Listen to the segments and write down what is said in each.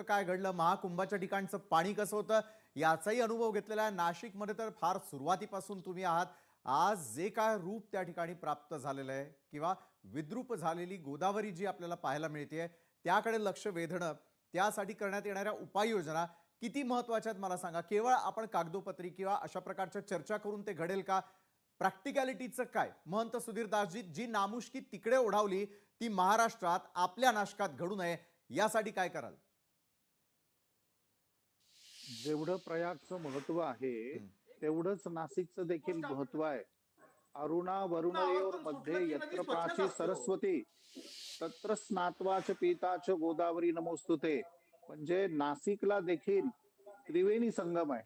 काय घडलं, महाकुंभाच्या ठिकाणचं पाणी कसं होतं याचाही अनुभव घेतलेला आहे. नाशिकमध्ये तर फार सुरुवातीपासून तुम्ही आहात. आज जे काय रूप त्या ठिकाणी प्राप्त झालेलं आहे किंवा विद्रूप झालेली गोदावरी जी आपल्याला पाहायला मिळते त्याकडे लक्ष वेधणं, त्यासाठी करण्यात येणाऱ्या उपाययोजना किती महत्त्वाच्या आहेत मला सांगा. केवळ आपण कागदोपत्री किंवा अशा प्रकारच्या चर्चा करून ते घडेल का? प्रॅक्टिकॅलिटीचं काय? महंत सुधीरदासजी, जी नामुष्की तिकडे ओढावली ती महाराष्ट्रात आपल्या नाशकात घडू नये यासाठी काय कराल? जेवढं प्रयागचं महत्व आहे हं. तेवढंच नाशिकचं देखील महत्व आहे. अरुणा वरुणयोर गावातून मध्ये सुटलं की नदी यत्र स्वच्छच प्राची असते हो. सरस्वती तत्र स्नात्वाच पिताच गोदावरी नमोस्तुते. म्हणजे नाशिकला देखील त्रिवेणी संगम आहे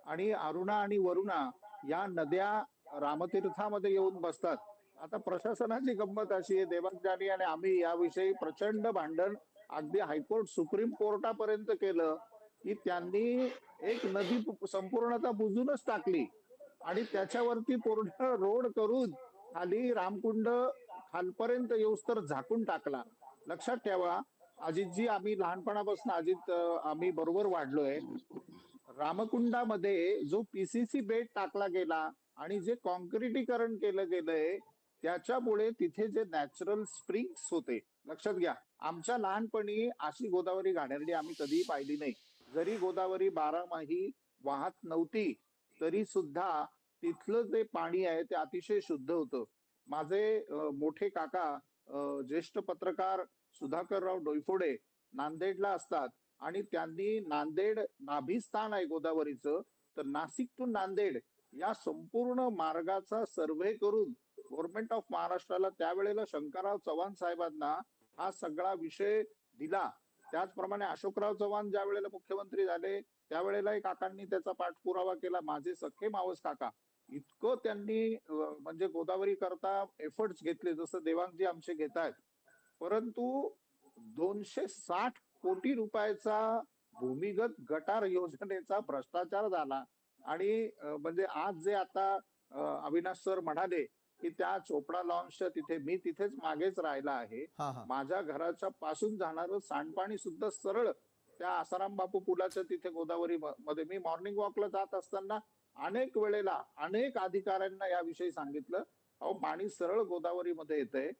आणि अरुणा आणि वरुणा या नद्या रामतीर्थामध्ये येऊन बसतात. आता प्रशासनाची गंमत अशी आहे, देवज्ञानी आणि आम्ही याविषयी प्रचंड भांडण अगदी हायकोर्ट सुप्रीम कोर्टापर्यंत केलं की त्यांनी एक नदी संपूर्णतः बुजूनच टाकली आणि त्याच्यावरती पूर्ण रोड करून खाली रामकुंड खालपर्यंत येऊस तर झाकून टाकला. लक्षात ठेवा अजितजी, आम्ही लहानपणापासून आम्ही बरोबर वाढलोय. रामकुंडामध्ये जो पीसीसी बेड टाकला गेला आणि जे कॉन्क्रिटीकरण केलं गेलंय त्याच्यामुळे तिथे जे नॅचरल स्प्रिंग्स होते, लक्षात घ्या, आमच्या लहानपणी अशी गोदावरी घाणेरडी आम्ही कधीही पाहिली नाही. जरी गोदावरी बारामाही वाहत नव्हती तरी सुद्धा तिथलं जे पाणी आहे ते अतिशय शुद्ध होतं. माझे मोठे काका ज्येष्ठ पत्रकार सुधाकरराव डोईफोडे नांदेडला असतात आणि त्यांनी नांदेड नाभिस्थान आहे गोदावरीचं, तर नाशिक टू नांदेड या संपूर्ण मार्गाचा सर्व्हे करून गव्हर्नमेंट ऑफ महाराष्ट्राला त्यावेळेला शंकरराव चव्हाण साहेबांना हा सगळा विषय दिला. त्याचप्रमाणे अशोकराव चव्हाण ज्या वेळेला मुख्यमंत्री झाले त्यावेळेलाही काकांनी त्याचा पाठपुरावा केला. माझे सख्खे मावस काका इतकं त्यांनी म्हणजे गोदावरी करता एफर्ट्स घेतले जसं देवांगजी आमचे घेत आहेत. परंतु 260 कोटी रुपयाचा भूमिगत गटार योजनेचा भ्रष्टाचार झाला आणि म्हणजे आज जे आता अविनाश सर म्हणाले की त्या चोपडा लॉन्चच्या तिथे मी तिथेच मागेच राहिला आहे. हां, हां. माझ्या घराच्या पासून जाणारं सांडपाणी सुद्धा सरळ त्या आसाराम बापू पुलाच्या तिथे गोदावरी मध्ये मी मॉर्निंग वॉकला जात असताना अनेक वेळेला अनेक अधिकाऱ्यांना याविषयी सांगितलं, अहो पाणी सरळ गोदावरीमध्ये येतंय.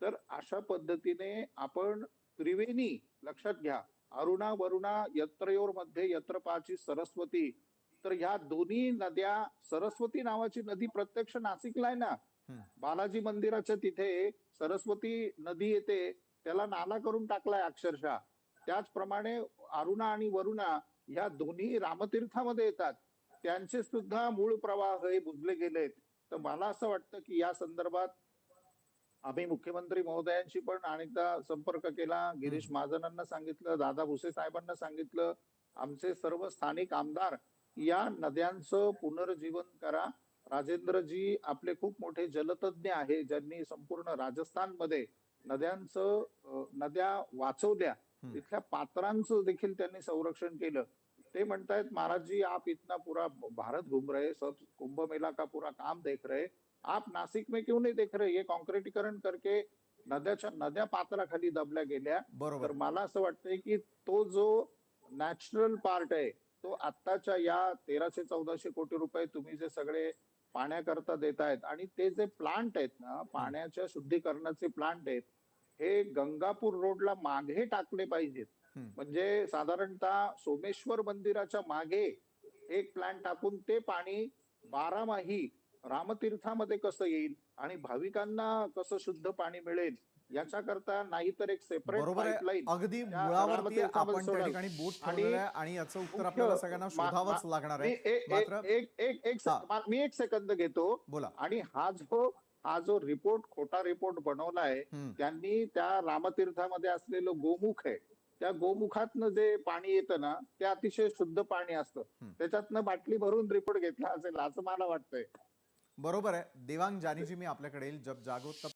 तर अशा पद्धतीने आपण त्रिवेणी, लक्षात घ्या, अरुणा वरुणा यत्रयोर मध्ये यत्र पाची सरस्वती, तर ह्या दोन्ही नद्या, सरस्वती नावाची नदी प्रत्यक्ष नाशिकला आहे ना, हं. बालाजी मंदिराच्या तिथे सरस्वती नदी येते, त्याला नाला करून टाकलाय अक्षरशः. त्याचप्रमाणे अरुणा आणि वरुणा ह्या दोन्ही रामतीर्थामध्ये येतात, त्यांचे सुद्धा मूळ प्रवाह हे बुजले गेलेत. तर मला असं वाटतं की या संदर्भात आम्ही मुख्यमंत्री महोदयांशी पण अनेकदा संपर्क केला, गिरीश महाजनांना सांगितलं, दादा भुसे साहेबांना सांगितलं, आमचे सर्व स्थानिक आमदार या नद्यांचं पुनर्जीवन करा. राजेंद्रजी आपले खूप मोठे जलतज्ञ आहे, ज्यांनी संपूर्ण राजस्थानमध्ये नद्या वाचवल्या, तिथल्या पात्रांचं देखील त्यांनी संरक्षण केलं. ते म्हणतायत, महाराज जी आप इतना पूरा भारत घूम रहे, सब कुंभ मेला का पूरा काम देख रहे, आप नासिक में क्यों नहीं देख रहे? ये कॉन्क्रिटीकरण करके नद्या पात्राखाली दबल्या गेल्या. तर बरोबर. मला असं वाटतंय की तो जो नॅचरल पार्ट आहे तो आत्ताच्या या 1300-1400 कोटी रुपये तुम्ही जे सगळे पाण्याकरता देतायत आणि ते जे प्लांट आहेत ना, पाण्याच्या शुद्धीकरणाचे प्लांट आहेत, हे गंगापूर रोडला मागे टाकले पाहिजेत. हं. म्हणजे साधारणतः सोमेश्वर मंदिराच्या मागे एक प्लांट टाकून ते पाणी बारामाही रामतीर्थामध्ये कसं येईल आणि भाविकांना कसं शुद्ध पाणी मिळेल याच्याकरता नाहीतर एक सेपरेट बरोबर आहे. पाईपलाईन अगदी त्या मुळावरती रामतीर्थामध्ये आपण त्या सोडाल. ठिकाणी बोट आणि ठेवलेलं आहे आणि याचं उत्तर मुख्य आपल्याला सगळ्यांना मा- शोधावंच मा- लागणार मी आहे. एक मात्र एक एक एक हां, मी एक सेकंद घेतो. बोला. आणि हा जो रिपोर्ट, खोटा रिपोर्ट बनवलाय, हं. त्यांनी त्या रामतीर्थामध्ये असलेलं गोमुख आहे, त्या गोमुखातनं जे पाणी येतं ना ते अतिशय शुद्ध पाणी असतं. हं. त्याच्यातनं बाटली भरून रिपोर्ट घेतला असेल असं मला वाटतंय. बरोबर आहे. देवांग जानीजी, मी आपल्याकडे येईल. जब जागो तब